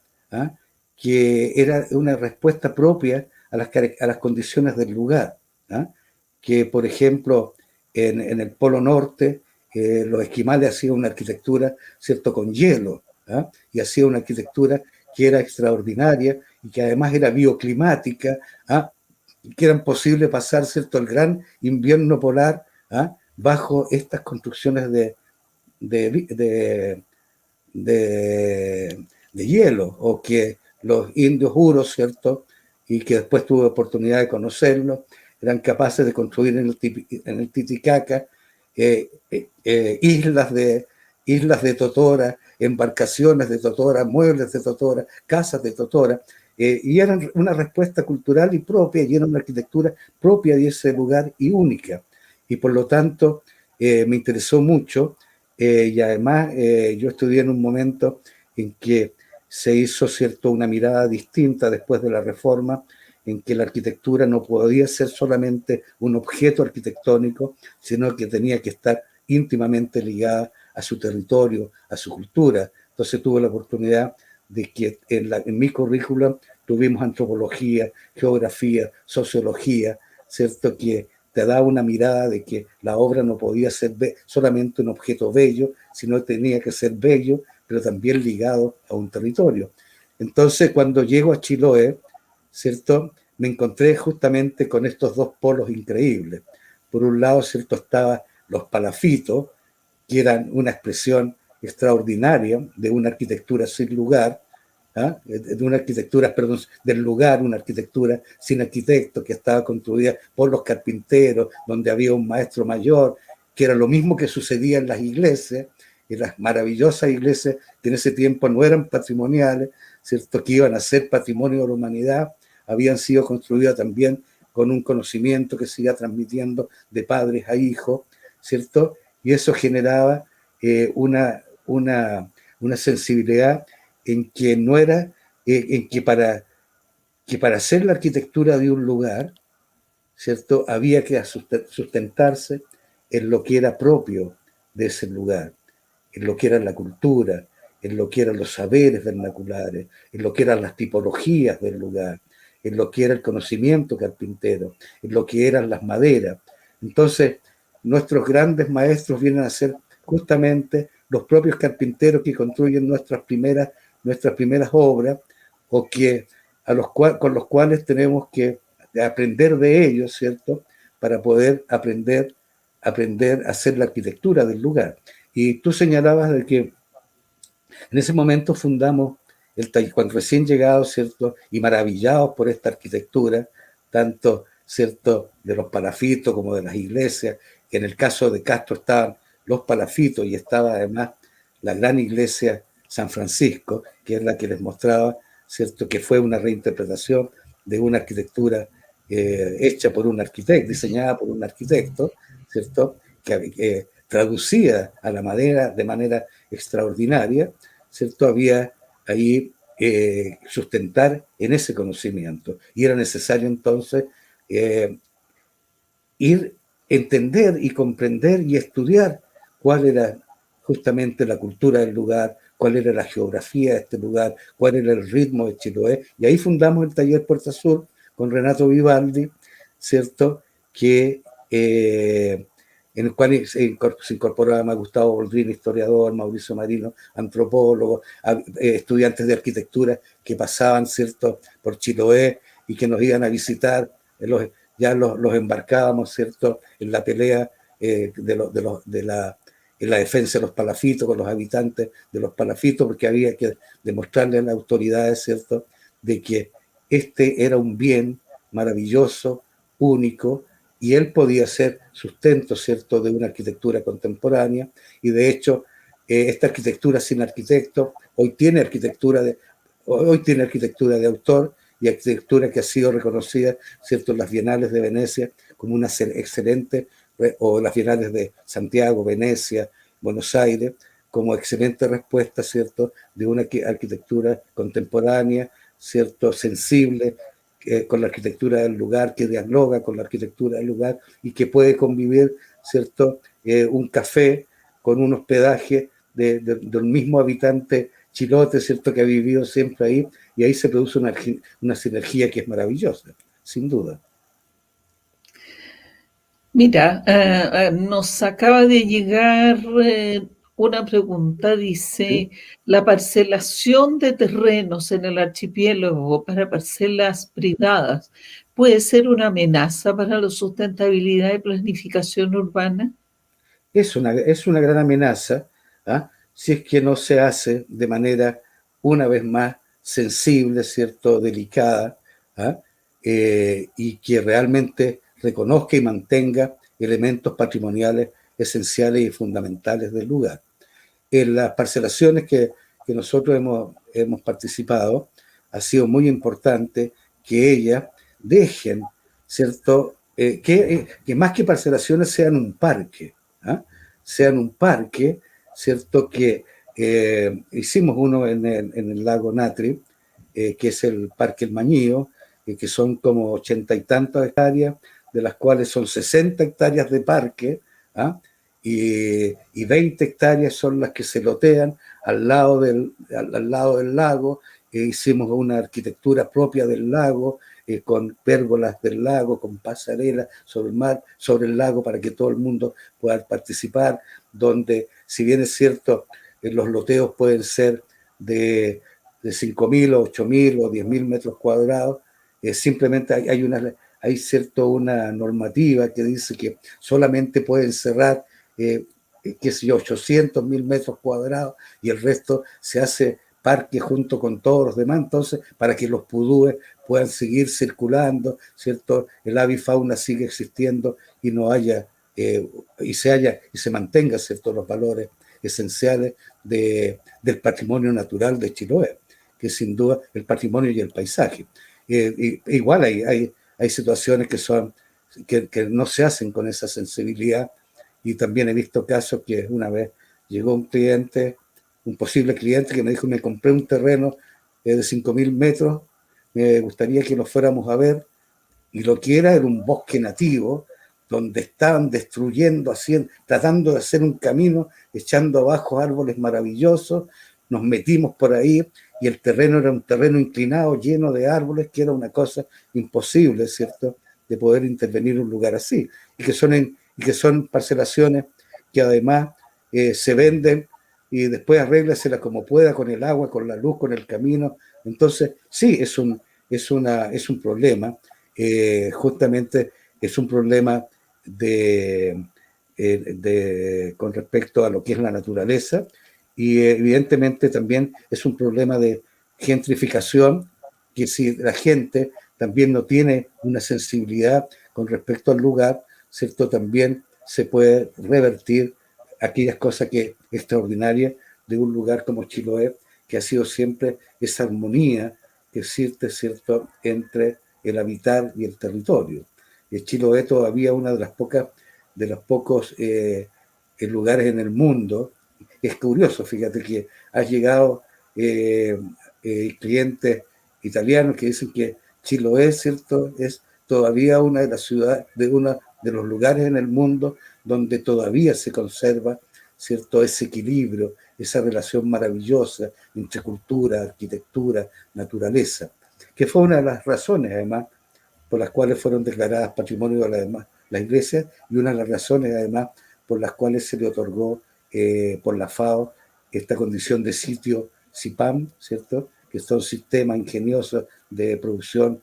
que era una respuesta propia a las condiciones del lugar. Que, por ejemplo, en el Polo Norte, los esquimales hacían una arquitectura, ¿cierto?, con hielo, y hacían una arquitectura que era extraordinaria y que además era bioclimática, que era posible pasar, ¿cierto?, el gran invierno polar bajo estas construcciones de, de hielo, o que los indios juros, ¿cierto?, y que después tuve oportunidad de conocerlos, eran capaces de construir en el Titicaca islas de totora, embarcaciones de totora, muebles de totora, casas de totora, y eran una respuesta cultural y propia, y era una arquitectura propia de ese lugar y única. Y por lo tanto, me interesó mucho, y además yo estudié en un momento en que se hizo, ¿cierto?, una mirada distinta después de la reforma, en que la arquitectura no podía ser solamente un objeto arquitectónico, sino que tenía que estar íntimamente ligada a su territorio, a su cultura. Entonces tuve la oportunidad de que en mi currículum tuvimos antropología, geografía, sociología, ¿cierto?, que te da una mirada de que la obra no podía ser solamente un objeto bello, sino tenía que ser bello, pero también ligado a un territorio. Entonces, cuando llego a Chiloé, ¿cierto?, me encontré justamente con estos dos polos increíbles. Por un lado, ¿cierto?, estaban los palafitos, que eran una expresión extraordinaria de una arquitectura sin lugar, de una arquitectura, perdón, del lugar, una arquitectura sin arquitecto, que estaba construida por los carpinteros, donde había un maestro mayor, que era lo mismo que sucedía en las iglesias, y las maravillosas iglesias que en ese tiempo no eran patrimoniales, ¿cierto?, que iban a ser patrimonio de la humanidad, habían sido construidas también con un conocimiento que se iba transmitiendo de padres a hijos, ¿cierto? Y eso generaba una sensibilidad en que no era, en que para hacer la arquitectura de un lugar, ¿cierto?, había que sustentarse en lo que era propio de ese lugar, en lo que era la cultura, en lo que eran los saberes vernaculares, en lo que eran las tipologías del lugar, en lo que era el conocimiento carpintero, en lo que eran las maderas. Entonces, nuestros grandes maestros vienen a ser justamente los propios carpinteros que construyen nuestras primeras obras, o que con los cuales tenemos que aprender de ellos, ¿cierto? Para poder aprender a hacer la arquitectura del lugar. Y tú señalabas de que en ese momento fundamos el taller, cuando recién llegados, ¿cierto? Y maravillados por esta arquitectura, tanto, ¿cierto?, de los palafitos como de las iglesias, que en el caso de Castro estaban los palafitos y estaba además la gran iglesia San Francisco, que es la que les mostraba, ¿cierto?, que fue una reinterpretación de una arquitectura hecha por un arquitecto, diseñada por un arquitecto, ¿cierto?, que traducida a la madera de manera extraordinaria, ¿cierto? Había ahí sustentar en ese conocimiento. Y era necesario entonces entender y comprender y estudiar cuál era justamente la cultura del lugar, cuál era la geografía de este lugar, cuál era el ritmo de Chiloé. Y ahí fundamos el taller Puerta Sur con Renato Vivaldi, ¿cierto? En el cual se incorporaba a Gustavo Boldrini, historiador, Mauricio Marino, antropólogo, estudiantes de arquitectura que pasaban, ¿cierto?, por Chiloé y que nos iban a visitar. Ya los embarcábamos, ¿cierto?, en la pelea en la defensa de los palafitos, con los habitantes de los palafitos, porque había que demostrarle a las autoridades, ¿cierto?, de que este era un bien maravilloso, único, y él podía ser sustento, ¿cierto?, de una arquitectura contemporánea. Y de hecho, esta arquitectura sin arquitecto hoy tiene arquitectura de autor, y arquitectura que ha sido reconocida, ¿cierto?, en las bienales de Venecia como una excelente, o las bienales de Santiago, Venecia, Buenos Aires, como excelente respuesta, ¿cierto?, de una arquitectura contemporánea, ¿cierto?, sensible, con la arquitectura del lugar, que dialoga con la arquitectura del lugar y que puede convivir, ¿cierto?, un café con un hospedaje del mismo habitante chilote, ¿cierto?, que ha vivido siempre ahí, y ahí se produce una sinergia que es maravillosa, sin duda. Mira, nos acaba de llegar una pregunta, dice, ¿Sí? ¿la parcelación de terrenos en el archipiélago para parcelas privadas puede ser una amenaza para la sustentabilidad y planificación urbana? Es una gran amenaza, ¿ah?, si es que no se hace de manera, una vez más, sensible, ¿cierto?, delicada, ¿ah?, y que realmente reconozca y mantenga elementos patrimoniales esenciales y fundamentales del lugar. En las parcelaciones que nosotros hemos participado, ha sido muy importante que ellas dejen, ¿cierto?, que más que parcelaciones sean un parque, ¿ah?, sean un parque, ¿cierto?, que hicimos uno en el lago Natri, que es el Parque El Mañío, que son como 80 y tantas hectáreas, de las cuales son 60 hectáreas de parque, ¿ah?, y 20 hectáreas son las que se lotean al lado del lago. Hicimos una arquitectura propia del lago, con pérgolas del lago, con pasarelas sobre el mar, sobre el lago, para que todo el mundo pueda participar, donde, si bien es cierto, los loteos pueden ser de 5.000 o 8.000 o 10.000 metros cuadrados, simplemente hay una normativa que dice que solamente pueden cerrar, qué sé yo, 800.000 metros cuadrados, y el resto se hace parque junto con todos los demás, entonces, para que los pudúes puedan seguir circulando, ¿cierto? El avifauna sigue existiendo y no haya, y se mantenga, ¿cierto?, los valores esenciales del patrimonio natural de Chiloé, que es sin duda el patrimonio y el paisaje. Igual hay situaciones que no se hacen con esa sensibilidad, y también he visto casos que una vez llegó un posible cliente, que me dijo: me compré un terreno de 5.000 metros, me gustaría que nos fuéramos a ver, y lo que era un bosque nativo, donde estaban destruyendo, tratando de hacer un camino, echando abajo árboles maravillosos. Nos metimos por ahí y el terreno era un terreno inclinado, lleno de árboles, que era una cosa imposible, ¿cierto?, de poder intervenir en un lugar así, y que son parcelaciones que además se venden y después arréglasela como pueda con el agua, con la luz, con el camino. Entonces, sí, es un problema, justamente es un problema con respecto a lo que es la naturaleza, y evidentemente también es un problema de gentrificación, que si la gente también no tiene una sensibilidad con respecto al lugar, ¿cierto?, también se puede revertir aquellas cosas que extraordinarias de un lugar como Chiloé, que ha sido siempre esa armonía que existe, ¿cierto?, entre el habitar y el territorio. Chiloé todavía una de los pocos lugares en el mundo. Es curioso, fíjate que ha llegado clientes italianos que dicen que Chiloé, ¿cierto?, es todavía una de las ciudades, de uno de los lugares en el mundo donde todavía se conserva, ¿cierto?, ese equilibrio, esa relación maravillosa entre cultura, arquitectura, naturaleza, que fue una de las razones, además, por las cuales fueron declaradas patrimonio de la Iglesia, y una de las razones, además, por las cuales se le otorgó por la FAO esta condición de sitio CIPAM, ¿cierto?, que son sistemas ingeniosos de producción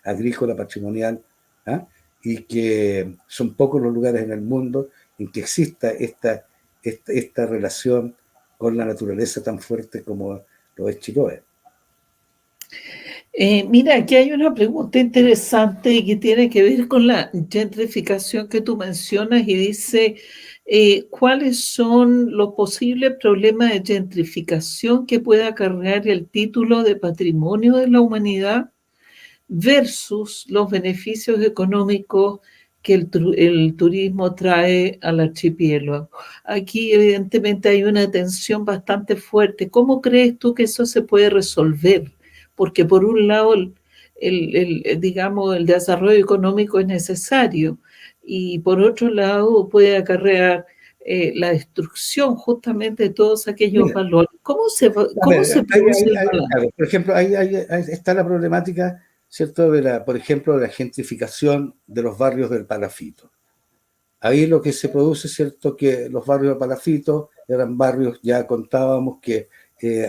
agrícola patrimonial, ¿ah?, y que son pocos los lugares en el mundo en que exista esta relación con la naturaleza tan fuerte como lo es Chiloé. Mira, aquí hay una pregunta interesante que tiene que ver con la gentrificación que tú mencionas y dice, ¿cuáles son los posibles problemas de gentrificación que puede acarrear el título de Patrimonio de la Humanidad versus los beneficios económicos que el turismo trae al archipiélago? Aquí evidentemente hay una tensión bastante fuerte. ¿Cómo crees tú que eso se puede resolver? Porque por un lado, digamos, el desarrollo económico es necesario y por otro lado puede acarrear la destrucción justamente de todos aquellos Mira, valores. ¿Cómo se produce el balance? claro, por ejemplo, ahí está la problemática, ¿cierto?, por ejemplo, de la gentrificación de los barrios del Palafito. Ahí lo que se produce, ¿cierto?, que los barrios del Palafito eran barrios, ya contábamos que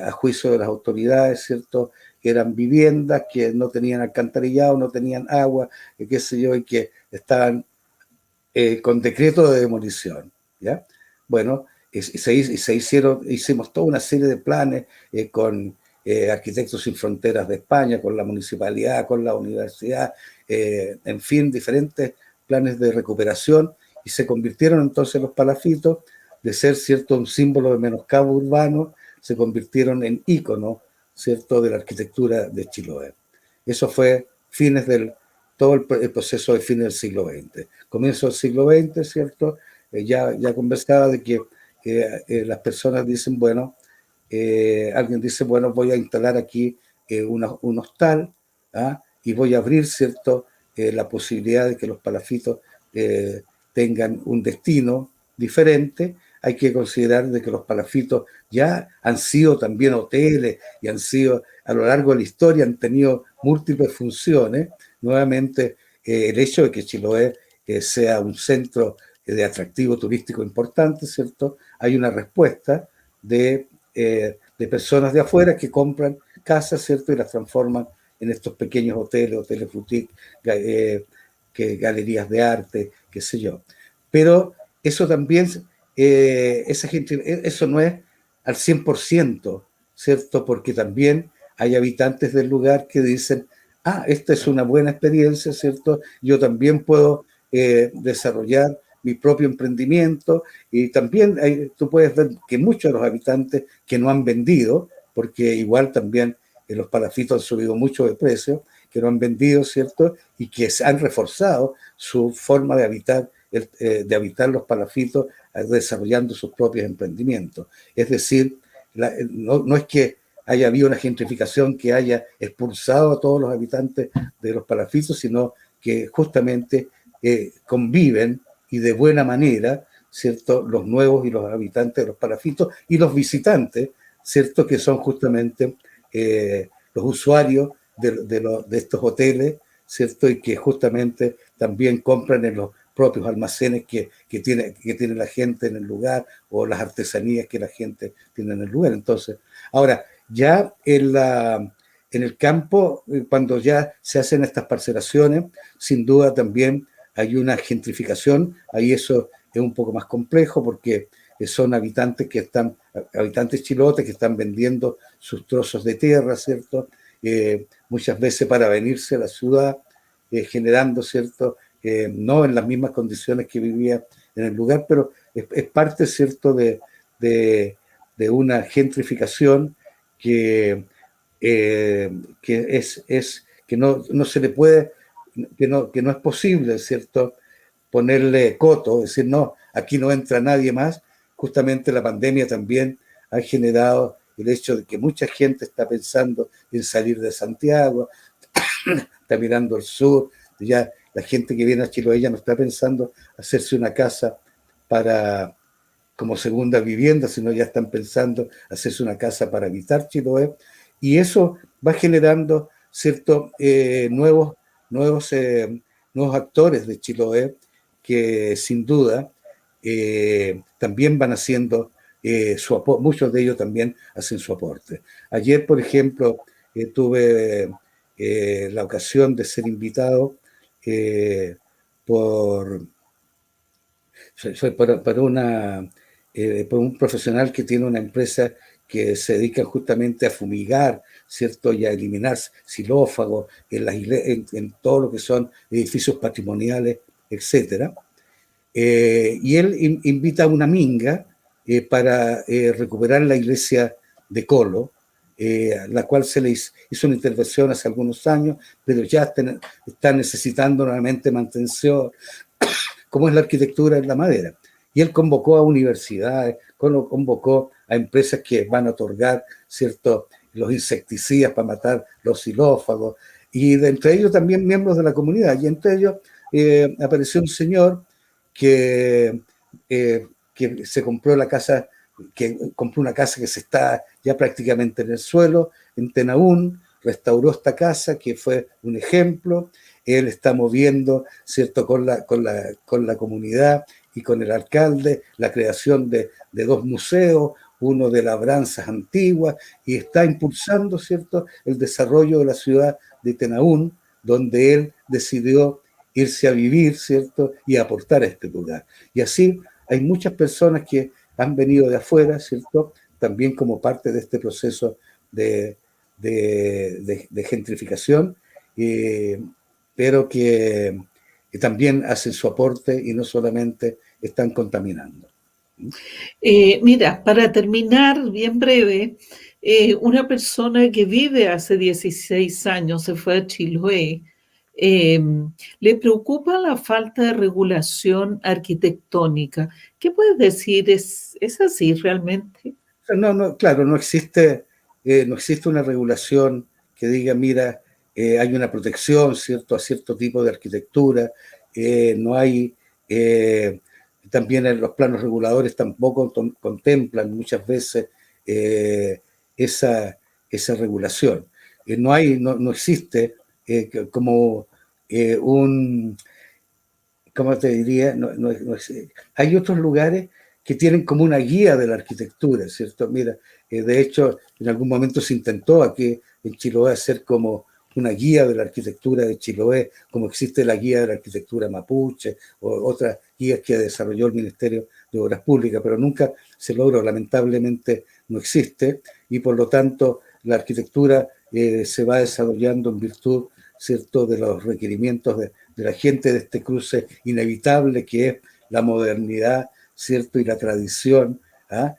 a juicio de las autoridades, ¿cierto?, eran viviendas que no tenían alcantarillado, no tenían agua, qué sé yo, y que estaban con decreto de demolición, ¿ya? Bueno, hicimos toda una serie de planes con Arquitectos Sin Fronteras de España, con la municipalidad, con la universidad, en fin, diferentes planes de recuperación, y se convirtieron entonces los palafitos, de ser, ¿cierto?, un símbolo de menoscabo urbano, se convirtieron en ícono, ¿cierto?, de la arquitectura de Chiloé. Eso fue todo el proceso de fines del siglo XX. Comienzo del siglo XX, ¿cierto? Ya conversaba de que las personas dicen, bueno, alguien dice, bueno, voy a instalar aquí un hostal, ¿ah?, y voy a abrir, ¿cierto?, la posibilidad de que los palafitos tengan un destino diferente. Hay que considerar de que los palafitos ya han sido también hoteles y han sido, a lo largo de la historia, han tenido múltiples funciones. Nuevamente, el hecho de que Chiloé sea un centro de atractivo turístico importante, ¿cierto? Hay una respuesta de personas de afuera que compran casas, ¿cierto?, y las transforman en estos pequeños hoteles boutique, galerías de arte, qué sé yo. Pero eso también, esa gente, eso no es al 100%, ¿cierto? Porque también hay habitantes del lugar que dicen, esta es una buena experiencia, ¿cierto? Yo también puedo desarrollar mi propio emprendimiento, y también tú puedes ver que muchos de los habitantes que no han vendido, porque igual también los palafitos han subido mucho de precio, que no han vendido, ¿cierto? Y que se han reforzado su forma de habitar los palafitos, desarrollando sus propios emprendimientos. Es decir, no es que haya habido una gentrificación que haya expulsado a todos los habitantes de los palafitos, sino que justamente conviven y de buena manera, ¿cierto? Los nuevos y los habitantes de los palafitos y los visitantes, ¿cierto? Que son justamente los usuarios de estos hoteles, ¿cierto? Y que justamente también compran en los propios almacenes que tiene la gente en el lugar o las artesanías que la gente tiene en el lugar. Entonces, ahora, ya en el campo, cuando ya se hacen estas parcelaciones, sin duda también hay una gentrificación, ahí eso es un poco más complejo porque son habitantes chilotes que están vendiendo sus trozos de tierra, ¿cierto? Muchas veces para venirse a la ciudad, generando, ¿cierto? No en las mismas condiciones que vivía en el lugar, pero es parte, ¿cierto?, de una gentrificación que, que no se le puede, que no es posible, ¿cierto?, ponerle coto, decir, no, aquí no entra nadie más. Justamente la pandemia también ha generado el hecho de que mucha gente está pensando en salir de Santiago, está mirando al sur, ya la gente que viene a Chiloé ya no está pensando hacerse una casa para como segunda vivienda, sino ya están pensando hacerse una casa para habitar Chiloé, y eso va generando ciertos nuevos, nuevos actores de Chiloé que sin duda también van haciendo muchos de ellos también hacen su aporte. Ayer, por ejemplo, tuve la ocasión de ser invitado eh, por, por un profesional que tiene una empresa que se dedica justamente a fumigar, ¿cierto? Y a eliminar xilófagos en todo lo que son edificios patrimoniales, etcétera. Y él invita a una minga para recuperar la iglesia de Colo, la cual se le hizo una intervención hace algunos años, pero ya está necesitando nuevamente mantención, como es la arquitectura en la madera. Y él convocó a universidades, convocó a empresas que van a otorgar ciertos los insecticidas para matar los xilófagos, y de entre ellos también miembros de la comunidad. Y entre ellos apareció un señor que, que se compró la casa, que compró una casa que se está ya prácticamente en el suelo, en Tenaún, restauró esta casa que fue un ejemplo. Él está moviendo, ¿cierto?, con la comunidad y con el alcalde, la creación de dos museos, uno de labranzas antiguas, y está impulsando, ¿cierto?, el desarrollo de la ciudad de Tenaún, donde él decidió irse a vivir, ¿cierto?, y aportar a este lugar. Y así hay muchas personas que han venido de afuera, ¿cierto?, también como parte de este proceso de gentrificación, pero que también hacen su aporte y no solamente están contaminando. Mira, para terminar, bien breve, una persona que vive hace 16 años, se fue a Chiloé, eh, le preocupa la falta de regulación arquitectónica. ¿Qué puedes decir? ¿Es así realmente? No, claro, no existe una regulación que diga, mira, hay una protección, ¿cierto?, a cierto tipo de arquitectura, no hay, también en los planos reguladores tampoco contemplan muchas veces eh, esa, esa regulación. No existe como un, ¿cómo te diría? Hay otros lugares que tienen como una guía de la arquitectura, ¿cierto? Mira, de hecho, en algún momento se intentó aquí en Chiloé hacer como una guía de la arquitectura de Chiloé, como existe la guía de la arquitectura mapuche o otras guías que desarrolló el Ministerio de Obras Públicas, pero nunca se logró, lamentablemente no existe, y por lo tanto la arquitectura se va desarrollando en virtud, ¿cierto?, de los requerimientos de la gente, de este cruce inevitable que es la modernidad, ¿cierto?, y la tradición, ¿ah?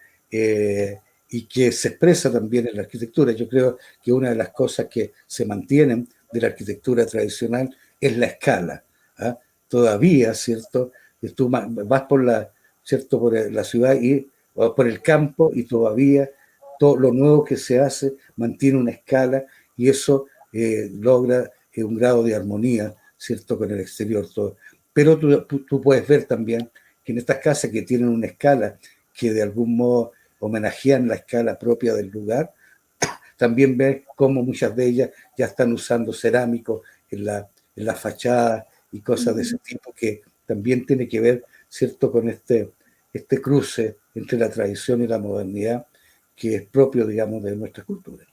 Y que se expresa también en la arquitectura. Yo creo que una de las cosas que se mantienen de la arquitectura tradicional es la escala, ¿ah? Todavía, ¿cierto?, tú vas por ¿cierto?, por la ciudad o por el campo, y todavía todo lo nuevo que se hace mantiene una escala, y eso logra un grado de armonía, ¿cierto?, con el exterior. Pero tú puedes ver también que en estas casas que tienen una escala que de algún modo homenajean la escala propia del lugar, también ves cómo muchas de ellas ya están usando cerámicos en la fachada y cosas de ese tipo, que también tiene que ver, ¿cierto?, con este cruce entre la tradición y la modernidad, que es propio, digamos, de nuestra cultura.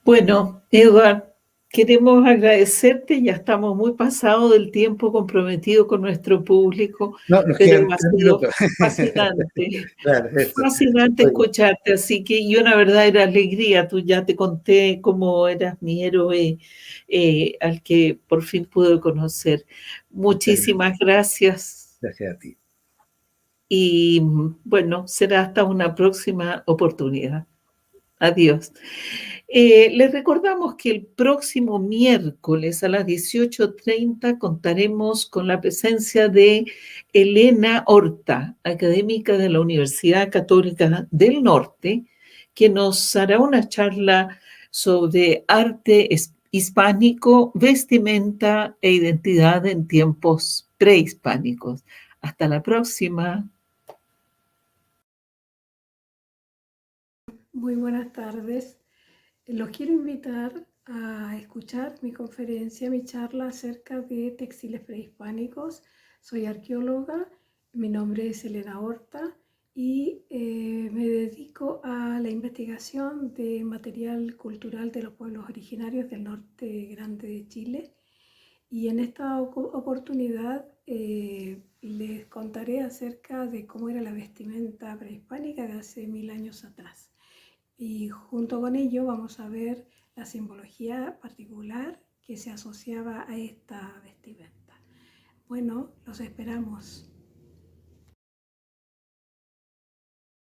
Bueno, Edward, queremos agradecerte, ya estamos muy pasados del tiempo comprometido con nuestro público, No, nos pero quedan ha 3 minutos. sido fascinante, Claro, eso. fascinante Oye, escucharte, así que y una verdadera alegría, tú ya te conté cómo eras mi héroe al que por fin pude conocer. muchas gracias. Muchísimas gracias Gracias a ti. y bueno, será hasta una próxima oportunidad. Adiós. Les recordamos que el próximo miércoles a las 18:30 contaremos con la presencia de Elena Horta, académica de la Universidad Católica del Norte, que nos hará una charla sobre arte hispánico, vestimenta e identidad en tiempos prehispánicos. Hasta la próxima. Muy buenas tardes. Los quiero invitar a escuchar mi conferencia, mi charla acerca de textiles prehispánicos. Soy arqueóloga, mi nombre es Elena Horta y me dedico a la investigación de material cultural de los pueblos originarios del norte grande de Chile. Y en esta oportunidad les contaré acerca de cómo era la vestimenta prehispánica de hace 1000 años atrás. Y junto con ello vamos a ver la simbología particular que se asociaba a esta vestimenta. Bueno, los esperamos.